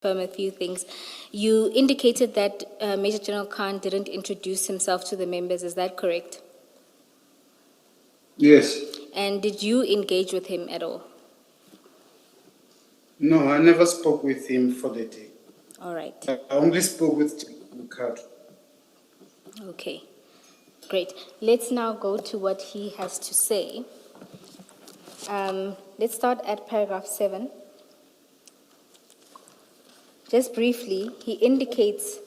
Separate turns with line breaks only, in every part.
confirm a few things. You indicated that Major General Khan didn't introduce himself to the members. Is that correct?
Yes.
And did you engage with him at all?
No, I never spoke with him for the day.
All right.
I only spoke with Ricardo.
Okay. Great. Let's now go to what he has to say. Let's start at paragraph 7. Just briefly, he indicates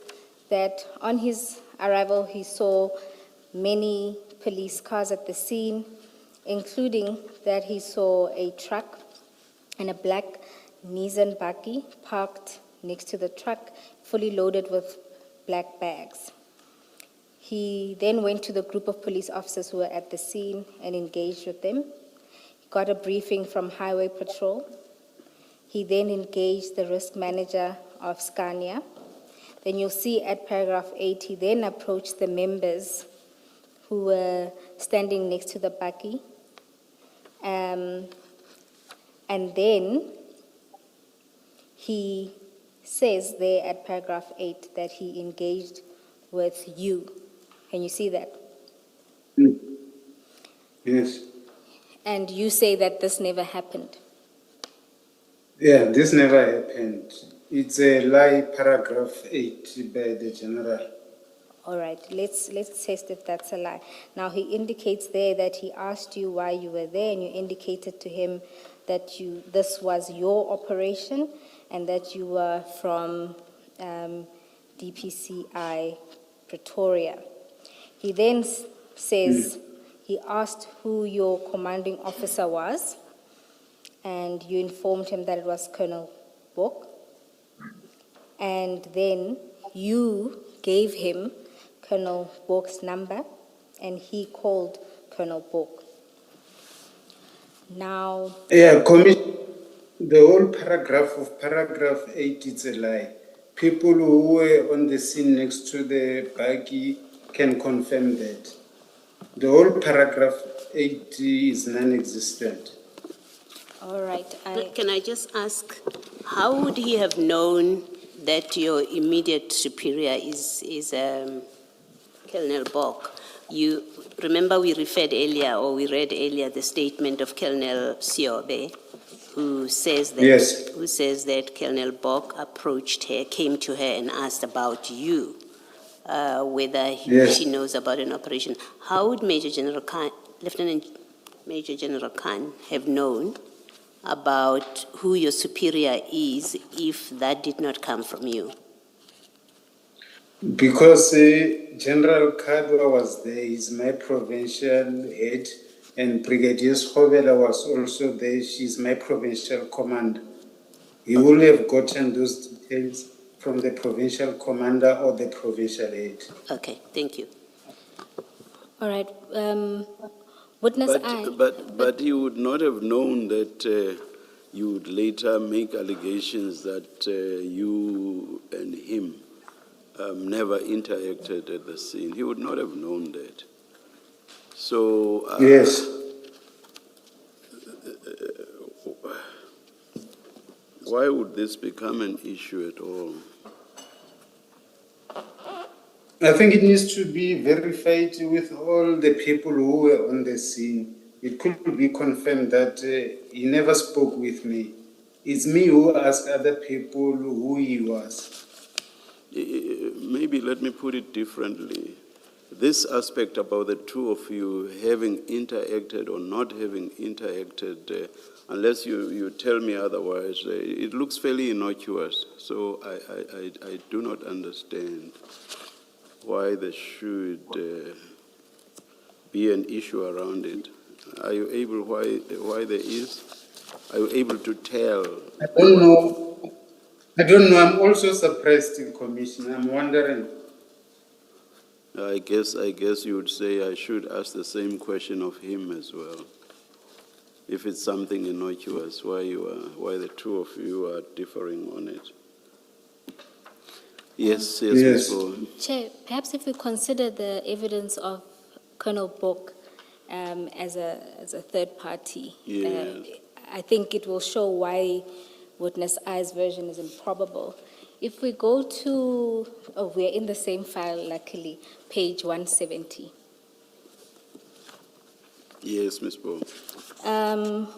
that on his arrival, he saw many police cars at the scene, including that he saw a truck and a black Nissan buggy parked next to the truck, fully loaded with black bags. He then went to the group of police officers who were at the scene and engaged with them. He got a briefing from Highway Patrol. He then engaged the risk manager of Scania. Then you'll see at paragraph 8, he then approached the members who were standing next to the buggy. And then he says there at paragraph 8 that he engaged with you. Can you see that?
Yes.
And you say that this never happened.
Yeah, this never happened. It's a lie, paragraph 8 by the general.
All right, let's test if that's a lie. Now, he indicates there that he asked you why you were there, and you indicated to him that this was your operation and that you were from DPCI Pretoria. He then says he asked who your commanding officer was, and you informed him that it was Colonel Bok. And then you gave him Colonel Bok's number, and he called Colonel Bok. Now...
Yeah, the whole paragraph of paragraph 8 is a lie. People who were on the scene next to the buggy can confirm that. The whole paragraph 8 is non-existent.
All right.
Can I just ask, how would he have known that your immediate superior is Colonel Bok? You remember we read earlier the statement of Colonel Siobe, who says that
Yes.
who says that Colonel Bok approached her, came to her and asked about you, whether she knows about an operation. How would Lieutenant Major General Khan have known about who your superior is if that did not come from you?
Because General Kadwa was there, he's my provincial head, and Brigadier Schovela was also there, she's my provincial commander. He will have gotten those details from the provincial commander or the provincial head.
Okay, thank you.
All right. Witness
But you would not have known that you would later make allegations that you and him never interacted at the scene. He would not have known that. So
yes.
Why would this become an issue at all?
I think it needs to be verified with all the people who were on the scene. It could be confirmed that he never spoke with me. It's me who asked other people who he was.
Maybe let me put it differently. This aspect about the two of you having interacted or not having interacted, unless you tell me otherwise, it looks fairly innocuous. So I do not understand why there should be an issue around it. Are you able, why there is? Are you able to tell?
I don't know. I'm also surprised, Commissioner. I'm wondering.
I guess you would say I should ask the same question of him as well. If it's something innocuous, why the two of you are differing on it. Yes.
Chair, perhaps if we consider the evidence of Colonel Bok as a third party,
Yes.
I think it will show why witness I's version is improbable. If we go to, we're in the same file, luckily, page 170.
Yes, Ms. Bo.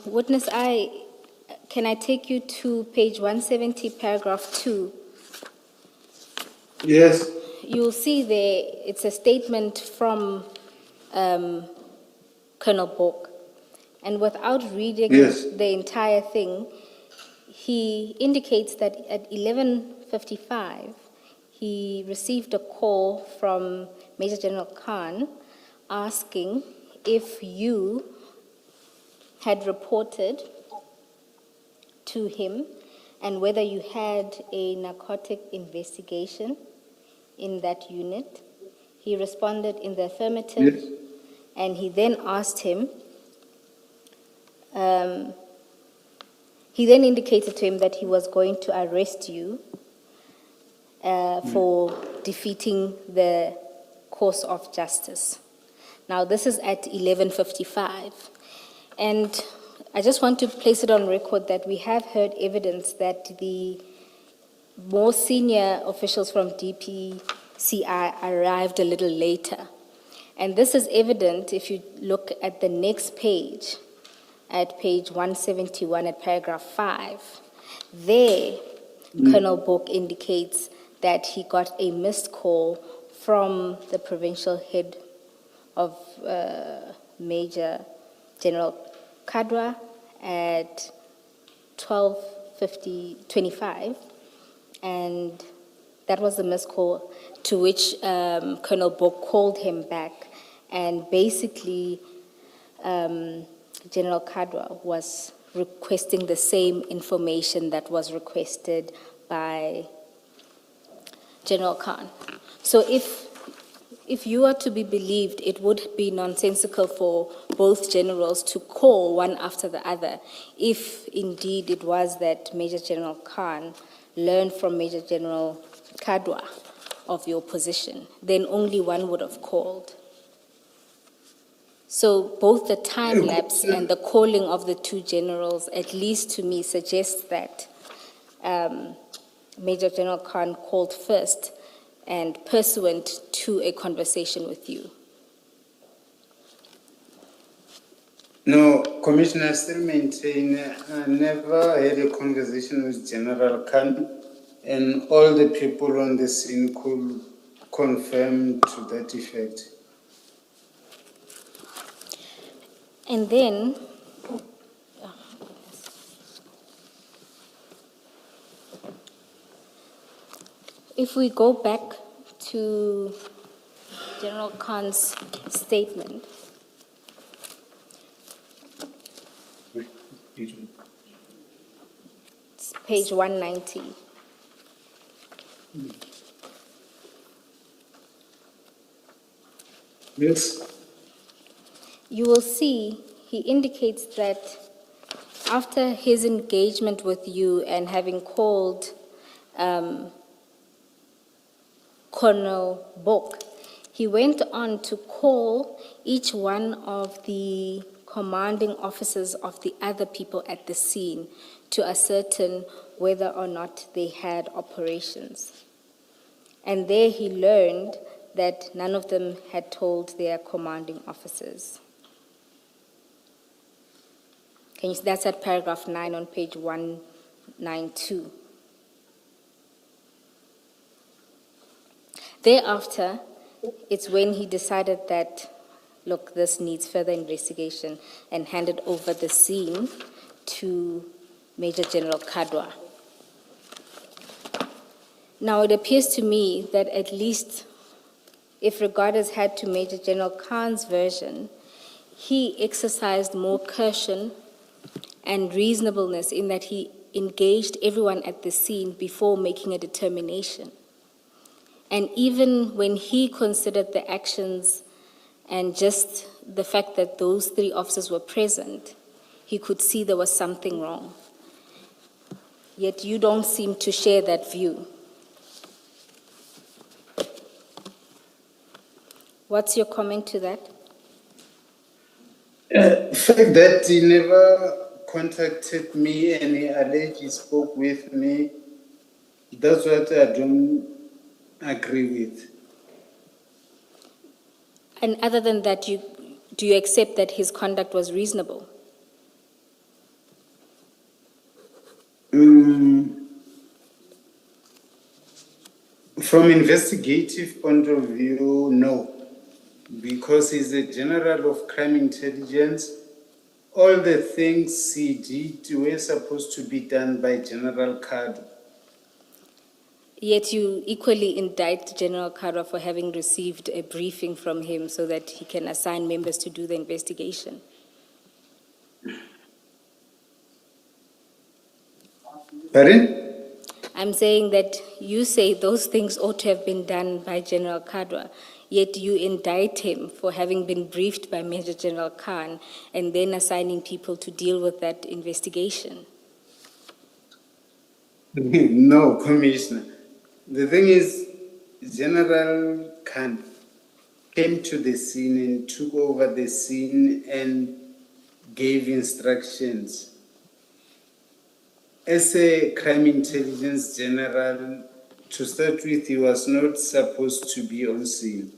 Witness I, can I take you to page 170, paragraph 2?
Yes.
You'll see there, it's a statement from Colonel Bork. And without reading
Yes.
the entire thing, he indicates that at 11:55, he received a call from Major General Khan asking if you had reported to him and whether you had a narcotic investigation in that unit. He responded in the affirmative,
Yes.
and he then asked him, he then indicated to him that he was going to arrest you for defeating the course of justice. Now, this is at 11:55, and I just want to place it on record that we have heard evidence that the more senior officials from DPCI arrived a little later. And this is evident if you look at the next page, at page 171 at paragraph 5. There, Colonel Bork indicates that he got a missed call from the provincial head of Major General Kadwa at 12:25, and that was the missed call, to which Colonel Bork called him back, and basically General Kadwa was requesting the same information that was requested by General Khan. So if you are to be believed, it would be nonsensical for both generals to call one after the other, if indeed it was that Major General Khan learned from Major General Kadwa of your position. Then only one would have called. So both the time lapse and the calling of the two generals, at least to me, suggests that Major General Khan called first and pursuant to a conversation with you.
No, Commissioner, I still maintain I never had a conversation with General Khan, and all the people on the scene could confirm to that effect.
And then, if we go back to General Khan's statement, it's page 190.
Yes.
You will see he indicates that after his engagement with you and having called Colonel Bork, he went on to call each one of the commanding officers of the other people at the scene to ascertain whether or not they had operations. And there he learned that none of them had told their commanding officers. That's at paragraph 9 on page 192. Thereafter, it's when he decided that, look, this needs further investigation, and handed over the scene to Major General Kadwa. Now, it appears to me that at least if regard is had to Major General Khan's version, he exercised more caution and reasonableness in that he engaged everyone at the scene before making a determination. And even when he considered the actions and just the fact that those 3 officers were present, he could see there was something wrong. Yet you don't seem to share that view. What's your comment to that?
The fact that he never contacted me and he alleged he spoke with me. That's what I don't agree with.
And other than that, do you accept that his conduct was reasonable?
From investigative point of view, no, because he's a general of crime intelligence. All the things he did were supposed to be done by General Card.
Yet you equally indict General Kadwa for having received a briefing from him so that he can assign members to do the investigation.
Pardon?
I'm saying that you say those things ought to have been done by General Kadwa, yet you indict him for having been briefed by Major General Khan and then assigning people to deal with that investigation.
No, Commissioner. The thing is, General Khan came to the scene and took over the scene and gave instructions. As a crime intelligence general, to start with, he was not supposed to be on scene.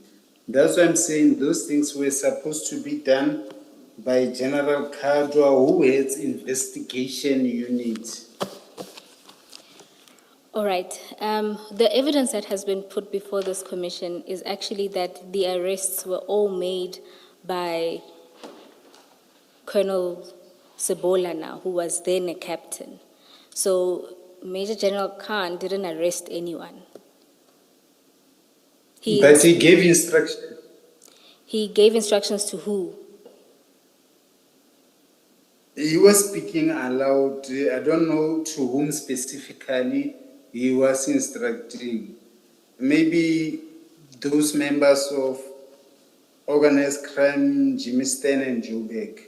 That's why I'm saying those things were supposed to be done by General Kadwa, who heads investigation unit.
All right. The evidence that has been put before this commission is actually that the arrests were all made by Colonel Sebola now, who was then a captain. So Major General Khan didn't arrest anyone.
But he gave instructions.
He gave instructions to who?
He was speaking aloud. I don't know to whom specifically he was instructing. Maybe those members of organized crime, Jimistan and Joburg.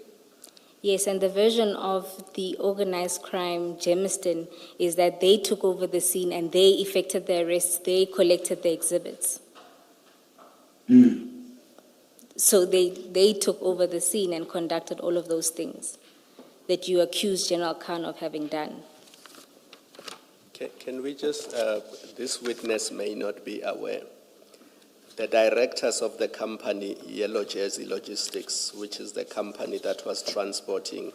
Yes, and the version of the organized crime, Jemiston, is that they took over the scene and they effected the arrests, they collected the exhibits. So they took over the scene and conducted all of those things that you accuse General Khan of having done.
Can we just, this witness may not be aware. The directors of the company, Yellow Jersey Logistics, which is the company that was transporting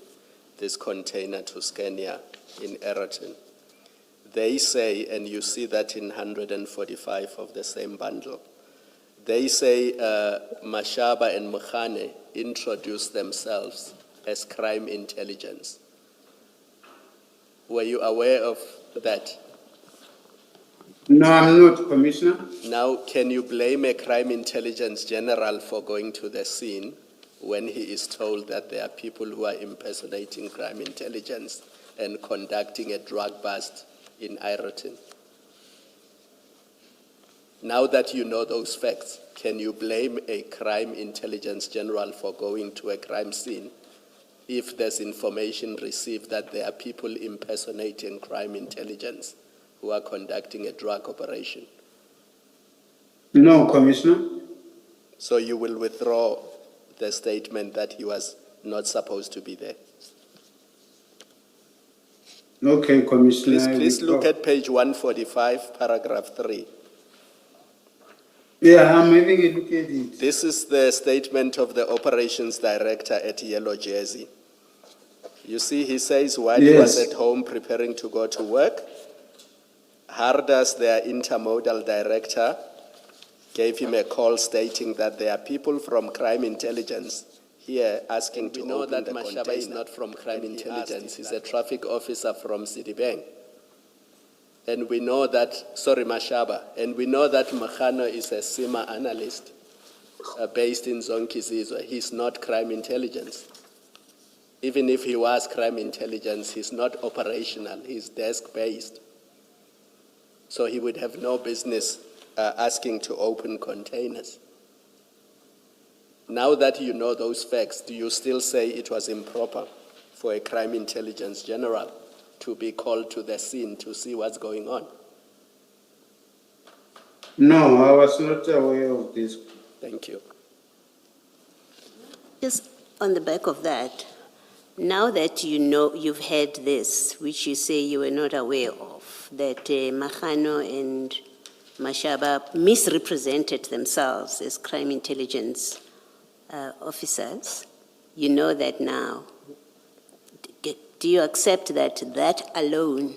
this container to Scania in Egerton, they say, and you see that in 145 of the same bundle, they say Mashaba and Mukhane introduced themselves as crime intelligence. Were you aware of that?
No, I'm not, Commissioner.
Now, can you blame a crime intelligence general for going to the scene when he is told that there are people who are impersonating crime intelligence and conducting a drug bust in Egerton? Now that you know those facts, can you blame a crime intelligence general for going to a crime scene if there's information received that there are people impersonating crime intelligence who are conducting a drug operation?
No, Commissioner.
So you will withdraw the statement that he was not supposed to be there?
Okay, Commissioner.
Please look at page 145, paragraph 3.
Yeah, I'm having a look at it.
This is the statement of the operations director at Yellow Jersey. You see, he says while he was at home preparing to go to work, Hardas, their intermodal director, gave him a call stating that there are people from crime intelligence here asking to know that Mashaba is not from crime intelligence. He's a traffic officer from Citibank. And we know that, Mashaba, and we know that Makhano is a SIMA analyst based in Zonkizizwe. He's not crime intelligence. Even if he was crime intelligence, he's not operational, he's desk-based. So he would have no business asking to open containers. Now that you know those facts, do you still say it was improper for a crime intelligence general to be called to the scene to see what's going on?
No, I was not aware of this.
Thank you.
Just on the back of that, Now that you know you've had this, which you say you were not aware of, that Mahano and Mashaba misrepresented themselves as crime intelligence officers, you know that now. Do you accept that that alone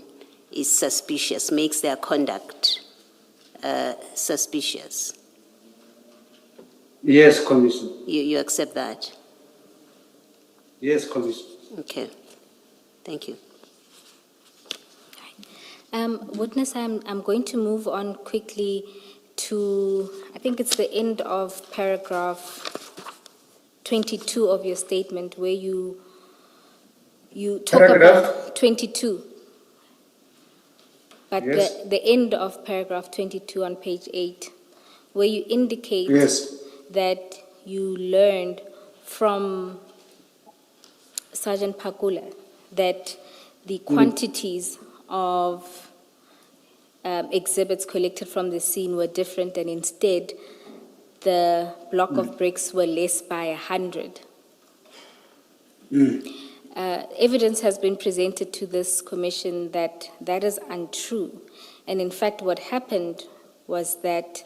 is suspicious, makes their conduct suspicious?
Yes, Commissioner.
You accept that?
Yes, Commissioner.
Okay. Thank you.
Witness, I'm going to move on quickly to, I think it's the end of paragraph 22 of your statement, where you talk
Paragraph?
about 22. But
Yes.
the end of paragraph 22 on page 8, where you indicate
Yes.
that you learned from Sergeant Pakula that the quantities of exhibits collected from the scene were different, and instead the block of bricks were less by 100. Evidence has been presented to this commission that that is untrue. And in fact, what happened was that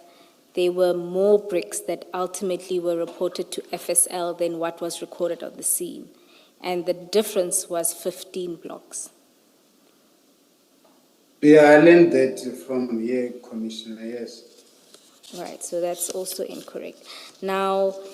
there were more bricks that ultimately were reported to FSL than what was recorded on the scene. And the difference was 15 blocks.
Yeah, I learned that from here, Commissioner, yes.
Right, so that's also incorrect. Now,